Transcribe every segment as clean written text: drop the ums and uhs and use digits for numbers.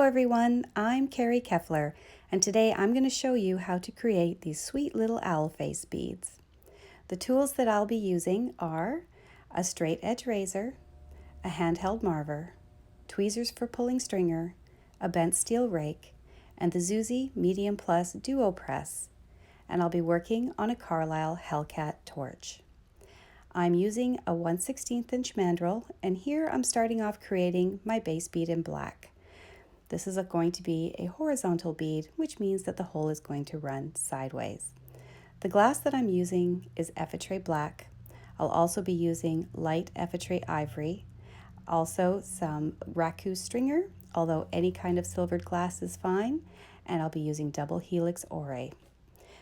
everyone, I'm Kerri Keffeler, and today I'm going to show you how to create these sweet little owl face beads. The tools that I'll be using are a straight edge razor, a handheld marver, tweezers for pulling stringer, a bent steel rake, and the Zuzi Medium Plus Duo Press, and I'll be working on a Carlisle Hellcat torch. I'm using a 1/16 inch mandrel, and here I'm starting off creating my base bead in black. This is going to be a horizontal bead, which means that the hole is going to run sideways. The glass that I'm using is Effetre Black. I'll also be using light Effetre Ivory, also some Raku stringer, although any kind of silvered glass is fine, and I'll be using double helix ore.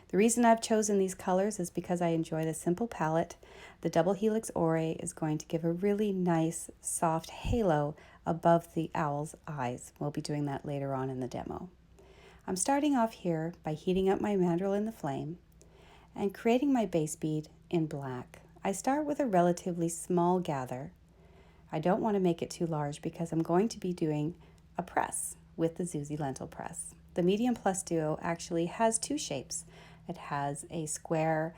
The reason I've chosen these colors is because I enjoy the simple palette. The double helix ore is going to give a really nice soft halo above the owl's eyes. We'll be doing that later on in the demo. I'm starting off here by heating up my mandrel in the flame and creating my base bead in black. I start with a relatively small gather. I don't want to make it too large because I'm going to be doing a press with the Zuzi lentil press. The Medium Plus Duo actually has two shapes. It has a square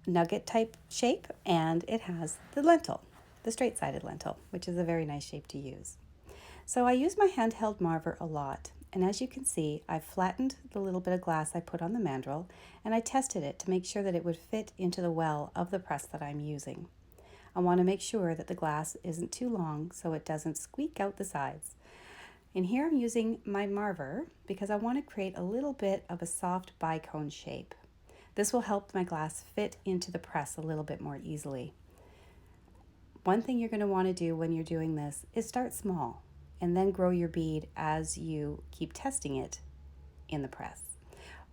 nugget type shape, and it has the lentil, the straight-sided lentil, which is a very nice shape to use. So I use my handheld marver a lot, and as you can see, I've flattened the little bit of glass I put on the mandrel, and I tested it to make sure that it would fit into the well of the press that I'm using. I want to make sure that the glass isn't too long so it doesn't squeak out the sides. And here I'm using my marver because I want to create a little bit of a soft bicone shape. This will help my glass fit into the press a little bit more easily. One thing you're going to want to do when you're doing this is start small and then grow your bead as you keep testing it in the press.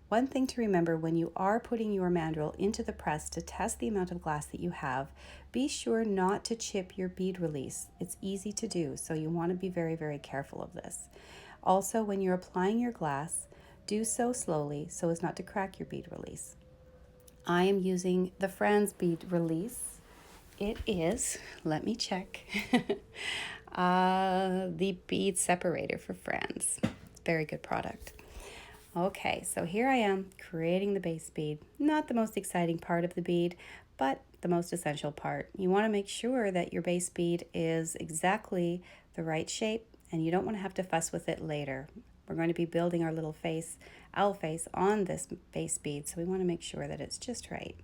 One thing to remember when you are putting your mandrel into the press to test the amount of glass that you have, be sure not to chip your bead release. It's easy to do, so you want to be very, very careful of this. Also, when you're applying your glass, do so slowly so as not to crack your bead release. I am using the Franz bead release. It is, let me check, the bead separator for Franz. It's a very good product. Okay, so here I am creating the base bead. Not the most exciting part of the bead, but the most essential part. You want to make sure that your base bead is exactly the right shape, and you don't want to have to fuss with it later. We're going to be building our little face, owl face, on this base bead, so we want to make sure that it's just right.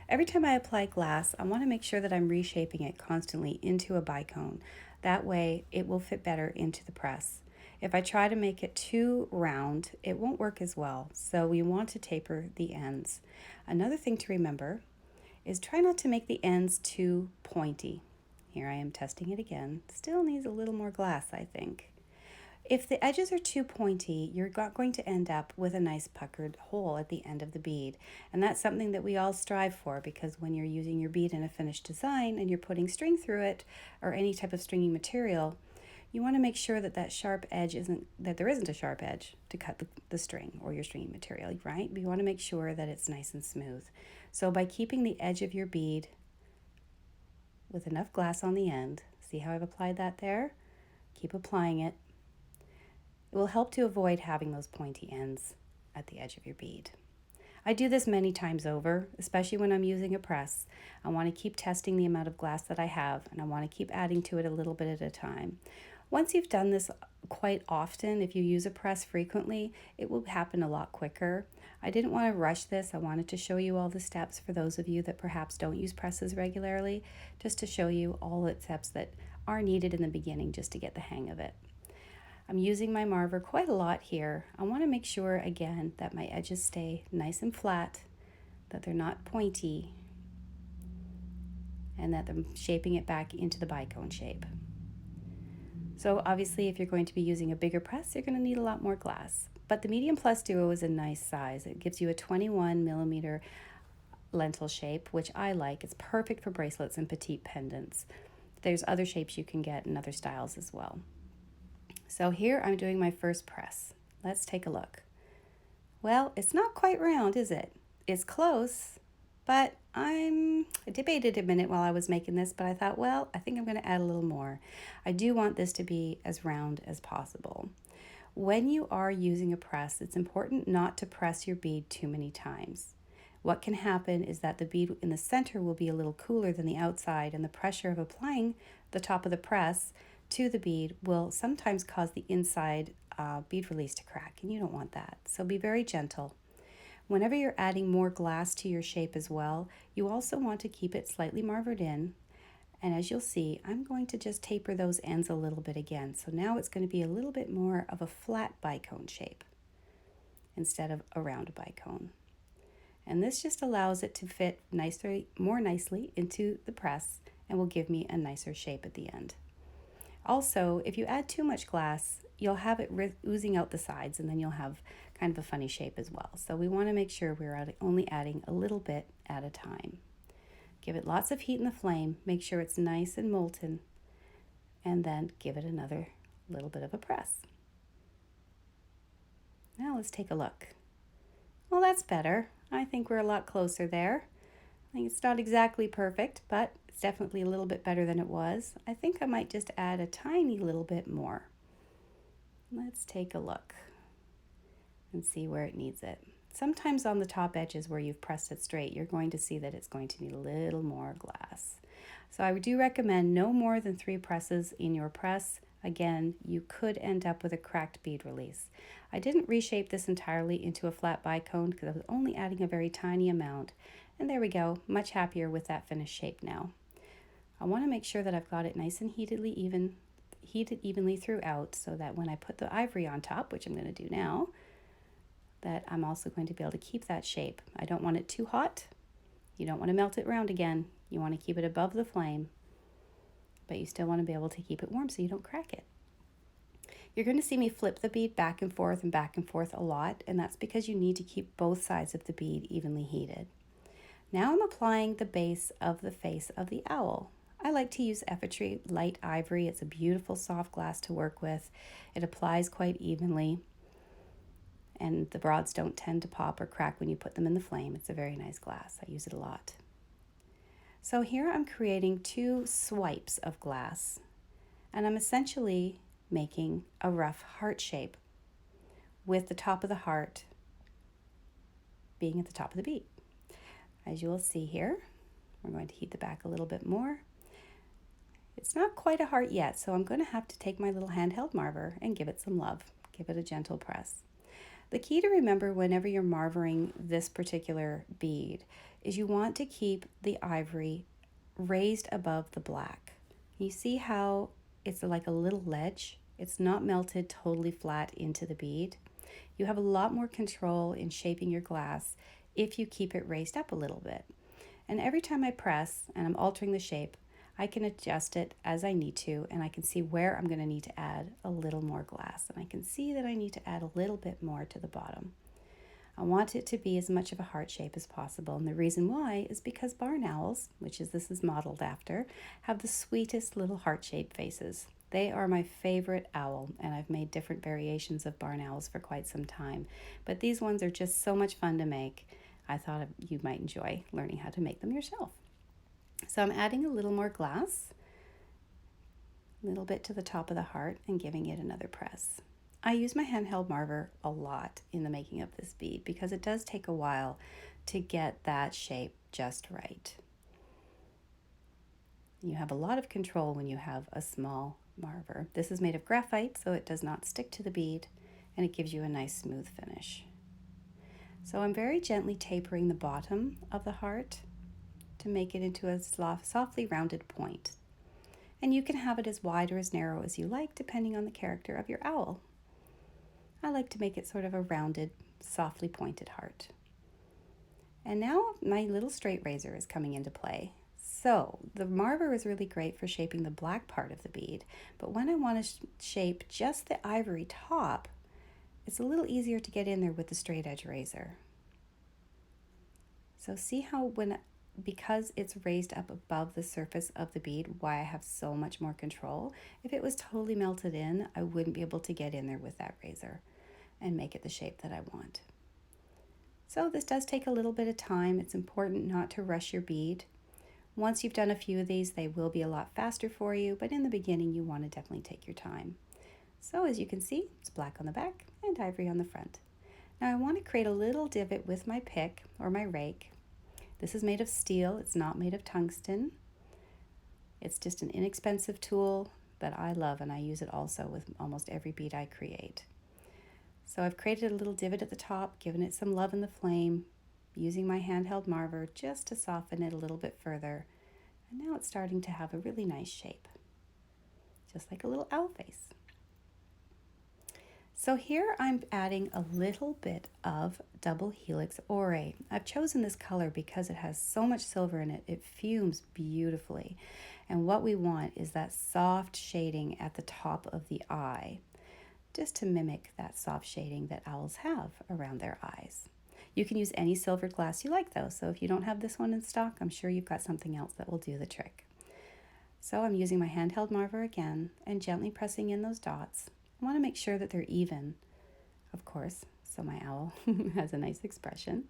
Every time I apply glass, I want to make sure that I'm reshaping it constantly into a bicone. That way it will fit better into the press. If I try to make it too round, it won't work as well, so we want to taper the ends. Another thing to remember is try not to make the ends too pointy. Here I am testing it again. Still needs a little more glass, I think. If the edges are too pointy, you're not going to end up with a nice puckered hole at the end of the bead. And that's something that we all strive for, because when you're using your bead in a finished design and you're putting string through it or any type of stringing material, you want to make sure that sharp edge there isn't a sharp edge to cut the string or your stringing material, right? You want to make sure that it's nice and smooth. So by keeping the edge of your bead with enough glass on the end, see how I've applied that there? Keep applying it. It will help to avoid having those pointy ends at the edge of your bead. I do this many times over, especially when I'm using a press. I want to keep testing the amount of glass that I have, and I want to keep adding to it a little bit at a time. Once you've done this quite often, if you use a press frequently, it will happen a lot quicker. I didn't want to rush this. I wanted to show you all the steps for those of you that perhaps don't use presses regularly, just to show you all the steps that are needed in the beginning just to get the hang of it. I'm using my marver quite a lot here. I want to make sure, again, that my edges stay nice and flat, that they're not pointy, and that I'm shaping it back into the bicone shape. So obviously, if you're going to be using a bigger press, you're going to need a lot more glass. But the Medium Plus Duo is a nice size. It gives you a 21 millimeter lentil shape, which I like. It's perfect for bracelets and petite pendants. There's other shapes you can get and other styles as well. So here I'm doing my first press. Let's take a look. Well, it's not quite round, is it? It's close, but I debated a minute while I was making this, but I thought, well, I think I'm going to add a little more. I do want this to be as round as possible. When you are using a press, it's important not to press your bead too many times. What can happen is that the bead in the center will be a little cooler than the outside, and the pressure of applying the top of the press to the bead will sometimes cause the inside bead release to crack, and you don't want that. So be very gentle. Whenever you're adding more glass to your shape as well, you also want to keep it slightly marvered in. And as you'll see, I'm going to just taper those ends a little bit again. So now it's going to be a little bit more of a flat bicone shape instead of a round bicone. And this just allows it to fit more nicely into the press and will give me a nicer shape at the end. Also, if you add too much glass, you'll have it oozing out the sides, and then you'll have kind of a funny shape as well. So we want to make sure we're only adding a little bit at a time. Give it lots of heat in the flame, make sure it's nice and molten, and then give it another little bit of a press. Now let's take a look. Well, that's better. I think we're a lot closer there. I think it's not exactly perfect, but it's definitely a little bit better than it was. I think I might just add a tiny little bit more. Let's take a look and see where it needs it. Sometimes on the top edges where you've pressed it straight, you're going to see that it's going to need a little more glass. So I do recommend no more than 3 presses in your press. Again, you could end up with a cracked bead release. I didn't reshape this entirely into a flat bicone because I was only adding a very tiny amount. And there we go, much happier with that finished shape now. I want to make sure that I've got it nice and heated evenly throughout, so that when I put the ivory on top, which I'm going to do now, that I'm also going to be able to keep that shape. I don't want it too hot. You don't want to melt it round again. You want to keep it above the flame, but you still want to be able to keep it warm so you don't crack it. You're going to see me flip the bead back and forth a lot, and that's because you need to keep both sides of the bead evenly heated. Now I'm applying the base of the face of the owl. I like to use Tapestry light ivory. It's a beautiful soft glass to work with. It applies quite evenly, and the rods don't tend to pop or crack when you put them in the flame. It's a very nice glass. I use it a lot. So here I'm creating 2 swipes of glass, and I'm essentially making a rough heart shape with the top of the heart being at the top of the bead. As you will see here, we're going to heat the back a little bit more. It's not quite a heart yet, so I'm going to have to take my little handheld marver and give it some love. Give it a gentle press. The key to remember whenever you're marvering this particular bead is you want to keep the ivory raised above the black. You see how it's like a little ledge? It's not melted totally flat into the bead. You have a lot more control in shaping your glass if you keep it raised up a little bit. And every time I press and I'm altering the shape, I can adjust it as I need to, and I can see where I'm going to need to add a little more glass. And I can see that I need to add a little bit more to the bottom. I want it to be as much of a heart shape as possible, and the reason why is because barn owls, which this is modeled after, have the sweetest little heart-shaped faces. They are my favorite owl, and I've made different variations of barn owls for quite some time, but these ones are just so much fun to make. I thought you might enjoy learning how to make them yourself. So I'm adding a little more glass, a little bit to the top of the heart, and giving it another press. I use my handheld marver a lot in the making of this bead because it does take a while to get that shape just right. You have a lot of control when you have a small marver. This is made of graphite, so it does not stick to the bead, and it gives you a nice smooth finish. So I'm very gently tapering the bottom of the heart to make it into a softly rounded point. And you can have it as wide or as narrow as you like, depending on the character of your owl. I like to make it sort of a rounded, softly pointed heart. And now my little straight razor is coming into play. So the marver is really great for shaping the black part of the bead, but when I want to shape just the ivory top, it's a little easier to get in there with the straight edge razor. So see how because it's raised up above the surface of the bead, why I have so much more control. If it was totally melted in, I wouldn't be able to get in there with that razor and make it the shape that I want. So this does take a little bit of time. It's important not to rush your bead. Once you've done a few of these, they will be a lot faster for you, but in the beginning, you want to definitely take your time. So as you can see, it's black on the back and ivory on the front. Now I want to create a little divot with my pick or my rake. This is made of steel, it's not made of tungsten. It's just an inexpensive tool that I love, and I use it also with almost every bead I create. So I've created a little divot at the top, given it some love in the flame, using my handheld marver just to soften it a little bit further. And now it's starting to have a really nice shape, just like a little owl face. So here I'm adding a little bit of double helix ore. I've chosen this color because it has so much silver in it. It fumes beautifully. And what we want is that soft shading at the top of the eye, just to mimic that soft shading that owls have around their eyes. You can use any silvered glass you like though, so if you don't have this one in stock, I'm sure you've got something else that will do the trick. So I'm using my handheld marver again and gently pressing in those dots. I want to make sure that they're even, of course, so my owl has a nice expression.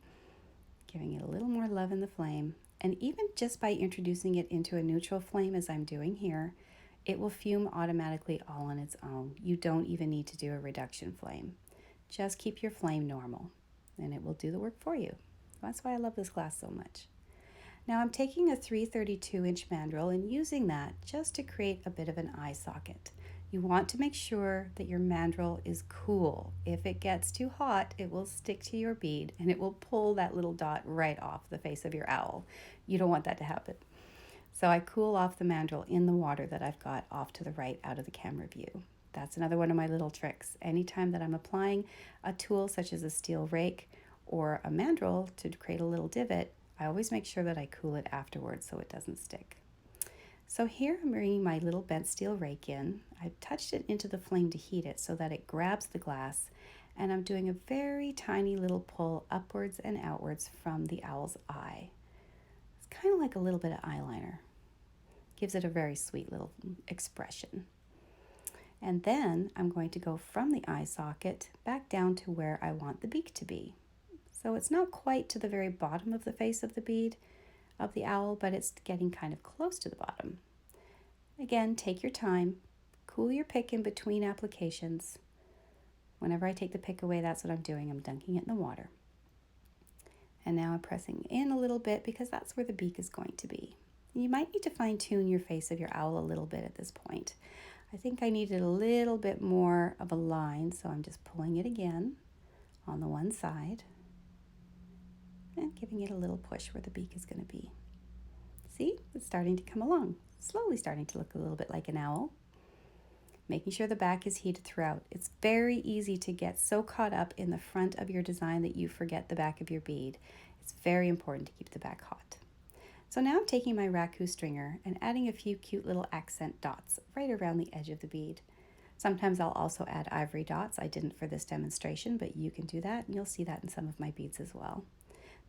Giving it a little more love in the flame, and even just by introducing it into a neutral flame as I'm doing here, it will fume automatically all on its own. You don't even need to do a reduction flame. Just keep your flame normal and it will do the work for you. That's why I love this glass so much. Now I'm taking a 332-inch mandrel and using that just to create a bit of an eye socket. You want to make sure that your mandrel is cool. If it gets too hot, it will stick to your bead and it will pull that little dot right off the face of your owl. You don't want that to happen. So I cool off the mandrel in the water that I've got off to the right out of the camera view. That's another one of my little tricks. Anytime that I'm applying a tool such as a steel rake or a mandrel to create a little divot, I always make sure that I cool it afterwards so it doesn't stick. So here I'm bringing my little bent steel rake in. I've touched it into the flame to heat it so that it grabs the glass, and I'm doing a very tiny little pull upwards and outwards from the owl's eye. It's kind of like a little bit of eyeliner. Gives it a very sweet little expression. And then I'm going to go from the eye socket back down to where I want the beak to be. So it's not quite to the very bottom of the face of the bead of the owl, but it's getting kind of close to the bottom. Again, take your time, cool your pick in between applications. Whenever I take the pick away, that's what I'm doing. I'm dunking it in the water. And now I'm pressing in a little bit because that's where the beak is going to be. You might need to fine tune your face of your owl a little bit at this point. I think I needed a little bit more of a line, so I'm just pulling it again on the one side and giving it a little push where the beak is going to be. See, it's starting to come along, slowly starting to look a little bit like an owl. Making sure the back is heated throughout. It's very easy to get so caught up in the front of your design that you forget the back of your bead. It's very important to keep the back hot. So now I'm taking my raku stringer and adding a few cute little accent dots right around the edge of the bead. Sometimes I'll also add ivory dots. I didn't for this demonstration, but you can do that, and you'll see that in some of my beads as well.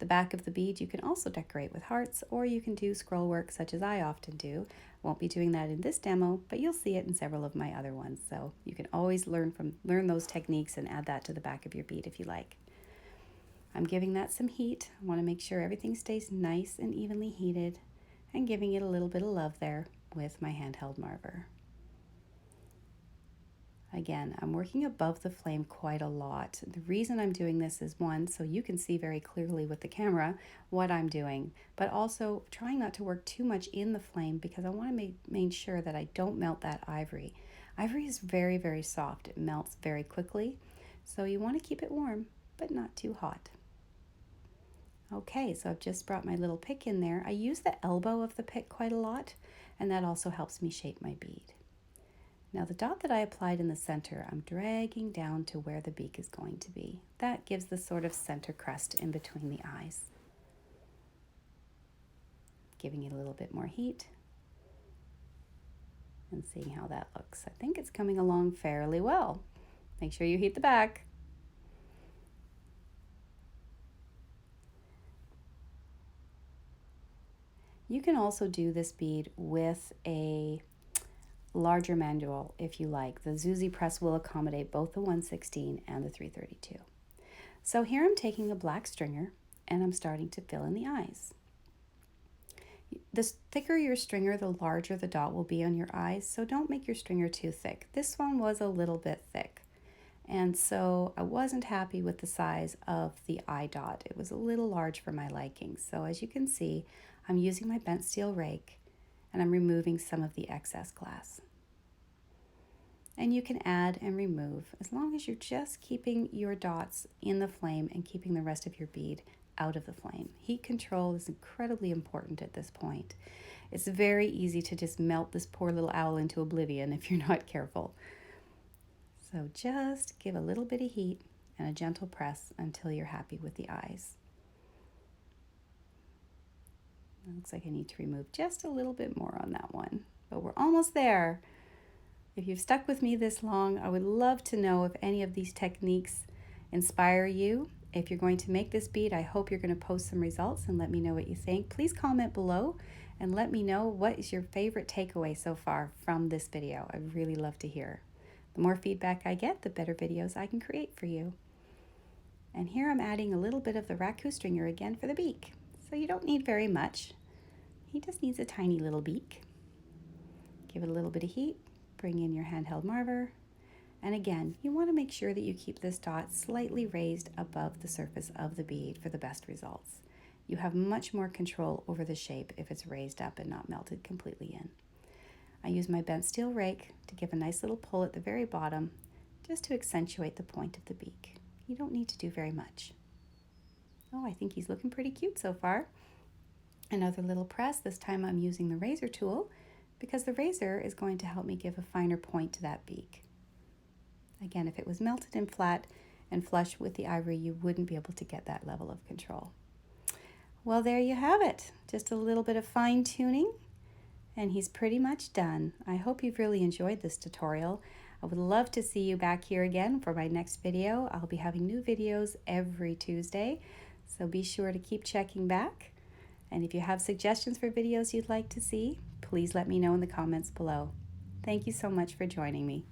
The back of the bead you can also decorate with hearts, or you can do scroll work such as I often do. Won't be doing that in this demo, but you'll see it in several of my other ones. So you can always learn those techniques and add that to the back of your bead if you like. I'm giving that some heat. I want to make sure everything stays nice and evenly heated, and giving it a little bit of love there with my handheld marver. Again, I'm working above the flame quite a lot. The reason I'm doing this is, one, so you can see very clearly with the camera what I'm doing, but also trying not to work too much in the flame because I want to make sure that I don't melt that ivory. Ivory is very, very soft. It melts very quickly, so you want to keep it warm, but not too hot. Okay, so I've just brought my little pick in there. I use the elbow of the pick quite a lot, and that also helps me shape my bead. Now the dot that I applied in the center, I'm dragging down to where the beak is going to be. That gives the sort of center crest in between the eyes. Giving it a little bit more heat and seeing how that looks. I think it's coming along fairly well. Make sure you heat the back. You can also do this bead with a larger mandrel if you like. The Zuzi press will accommodate both the 116 and the 332. So here I'm taking a black stringer and I'm starting to fill in the eyes. The thicker your stringer, the larger the dot will be on your eyes, so don't make your stringer too thick. This one was a little bit thick, and so I wasn't happy with the size of the eye dot. It was a little large for my liking. So as you can see, I'm using my bent steel rake and I'm removing some of the excess glass. And you can add and remove as long as you're just keeping your dots in the flame and keeping the rest of your bead out of the flame. Heat control is incredibly important at this point. It's very easy to just melt this poor little owl into oblivion if you're not careful. So just give a little bit of heat and a gentle press until you're happy with the eyes. It looks like I need to remove just a little bit more on that one, but we're almost there. If you've stuck with me this long, I would love to know if any of these techniques inspire you. If you're going to make this bead, I hope you're going to post some results and let me know what you think. Please comment below and let me know what is your favorite takeaway so far from this video. I'd really love to hear. The more feedback I get, the better videos I can create for you. And here I'm adding a little bit of the raku stringer again for the beak. So you don't need very much. He just needs a tiny little beak. Give it a little bit of heat. Bring in your handheld marver, and again, you want to make sure that you keep this dot slightly raised above the surface of the bead for the best results. You have much more control over the shape if it's raised up and not melted completely in. I use my bent steel rake to give a nice little pull at the very bottom, just to accentuate the point of the beak. You don't need to do very much. Oh, I think he's looking pretty cute so far. Another little press. This time I'm using the razor tool, because the razor is going to help me give a finer point to that beak. Again, if it was melted and flat and flush with the ivory, you wouldn't be able to get that level of control. Well, there you have it. Just a little bit of fine tuning, and he's pretty much done. I hope you've really enjoyed this tutorial. I would love to see you back here again for my next video. I'll be having new videos every Tuesday, so be sure to keep checking back. And if you have suggestions for videos you'd like to see, please let me know in the comments below. Thank you so much for joining me.